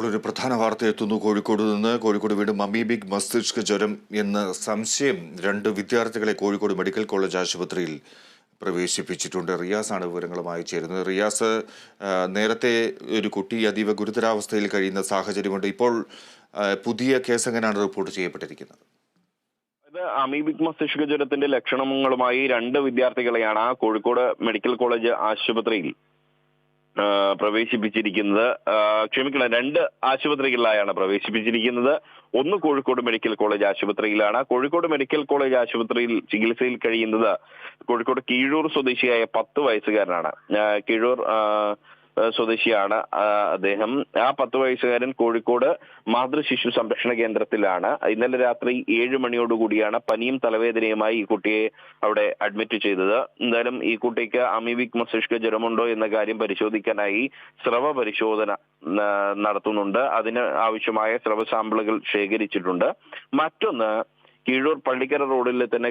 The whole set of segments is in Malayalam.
ഒരു പ്രധാന വാർത്ത എത്തുന്നു കോഴിക്കോട് നിന്ന്. കോഴിക്കോട് വീണ്ടും അമീബിക് മസ്തിഷ്ക ജ്വരം എന്ന സംശയം 2 വിദ്യാർത്ഥികളെ കോഴിക്കോട് മെഡിക്കൽ കോളേജ് ആശുപത്രിയിൽ പ്രവേശിപ്പിച്ചിട്ടുണ്ട്. റിയാസാണ് വിവരങ്ങളുമായി ചേരുന്നത്. റിയാസ്, നേരത്തെ ഒരു കുട്ടി അതീവ ഗുരുതരാവസ്ഥയിൽ കഴിയുന്ന സാഹചര്യമുണ്ട്. ഇപ്പോൾ പുതിയ കേസ് എങ്ങനെയാണ് റിപ്പോർട്ട് ചെയ്യപ്പെട്ടിരിക്കുന്നത്? ഇത് അമീബിക് മസ്തിഷ്ക ജ്വരത്തിന്റെ ലക്ഷണങ്ങളുമായി 2 വിദ്യാർത്ഥികളെയാണ് കോഴിക്കോട് മെഡിക്കൽ കോളേജ് ആശുപത്രിയിൽ പ്രവേശിപ്പിച്ചിരിക്കുന്നത്. ക്ഷമിക്കണം, 2 ആശുപത്രികളിലായാണ് പ്രവേശിപ്പിച്ചിരിക്കുന്നത്. ഒന്ന് കോഴിക്കോട് മെഡിക്കൽ കോളേജ് ആശുപത്രിയിലാണ്. കോഴിക്കോട് മെഡിക്കൽ കോളേജ് ആശുപത്രിയിൽ ചികിത്സയിൽ കഴിയുന്നത് കോഴിക്കോട് കീഴൂർ സ്വദേശിയായ 10 വയസ്സുകാരനാണ്. കീഴൂർ സ്വദേശിയാണ് അദ്ദേഹം. ആ 10 വയസ്സുകാരൻ കോഴിക്കോട് മാതൃശിശു സംരക്ഷണ കേന്ദ്രത്തിലാണ്. ഇന്നലെ രാത്രി 7 മണിയോടുകൂടിയാണ് പനിയും തലവേദനയുമായി ഈ കുട്ടിയെ അവിടെ അഡ്മിറ്റ് ചെയ്തത്. എന്തായാലും ഈ കുട്ടിക്ക് അമീബിക് മസ്തിഷ്ക ജ്വരമുണ്ടോ എന്ന കാര്യം പരിശോധിക്കാനായി സ്രവ പരിശോധന നടത്തുന്നുണ്ട്. അതിന് ആവശ്യമായ സ്രവ സാമ്പിളുകൾ ശേഖരിച്ചിട്ടുണ്ട്. മറ്റൊന്ന്, കീഴൂർ പള്ളിക്കര റോഡിൽ തന്നെ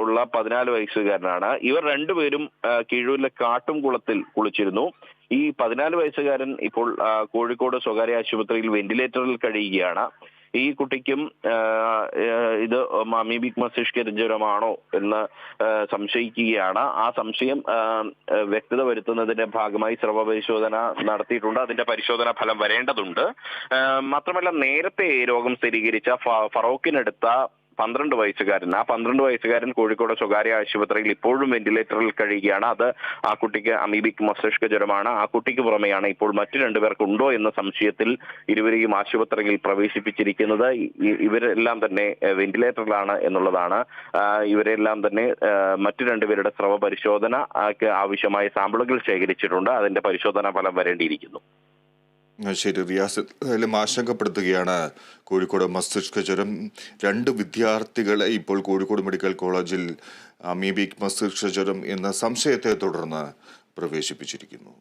ഉള്ള 14 വയസ്സുകാരനാണ്. ഇവർ രണ്ടുപേരും കീഴൂരിലെ കാട്ടുംകുളത്തിൽ കുളിച്ചിരുന്നു. ഈ 14 വയസ്സുകാരൻ ഇപ്പോൾ കോഴിക്കോട് സ്വകാര്യ ആശുപത്രിയിൽ വെന്റിലേറ്ററിൽ കഴിയുകയാണ്. ഈ കുട്ടിക്കും ഇത് അമീബിക് മസ്തിഷ്ക ജ്വരമാണോ എന്ന് സംശയിക്കുകയാണ്. ആ സംശയം വ്യക്തത വരുത്തുന്നതിന്റെ ഭാഗമായി സ്രവ പരിശോധന നടത്തിയിട്ടുണ്ട്. അതിന്റെ പരിശോധനാ ഫലം വരേണ്ടതുണ്ട്. മാത്രമല്ല, നേരത്തെ രോഗം സ്ഥിരീകരിച്ച ഫറോക്കിനടുത്ത 12 വയസ്സുകാരൻ, ആ 12 വയസ്സുകാരൻ കോഴിക്കോട് സ്വകാര്യ ആശുപത്രിയിൽ ഇപ്പോഴും വെന്റിലേറ്ററിൽ കഴിയുകയാണ്. അത് ആ കുട്ടിക്ക് അമീബിക് മസ്തിഷ്ക ജ്വരമാണ്. ആ കുട്ടിക്ക് പുറമെയാണ് ഇപ്പോൾ മറ്റു 2 പേർക്കുണ്ടോ എന്ന സംശയത്തിൽ ഇരുവരെയും ആശുപത്രിയിൽ പ്രവേശിപ്പിച്ചിരിക്കുന്നത്. ഇവരെല്ലാം തന്നെ വെന്റിലേറ്ററിലാണ് എന്നുള്ളതാണ്. ഇവരെല്ലാം തന്നെ മറ്റു 2 പേരുടെ സ്രവ പരിശോധന ആവശ്യമായ സാമ്പിളുകൾ ശേഖരിച്ചിട്ടുണ്ട്. അതിന്റെ പരിശോധനാ ഫലം വരേണ്ടിയിരിക്കുന്നു. ശരി റിയാസ്, ആശങ്കപ്പെടുത്തുകയാണ് കോഴിക്കോട് മസ്തിഷ്ക ജ്വരം. 2 വിദ്യാർത്ഥികളെ ഇപ്പോൾ കോഴിക്കോട് മെഡിക്കൽ കോളേജിൽ അമീബിക് മസ്തിഷ്ക ജ്വരം എന്ന സംശയത്തെ തുടർന്ന് പ്രവേശിപ്പിച്ചിരിക്കുന്നു.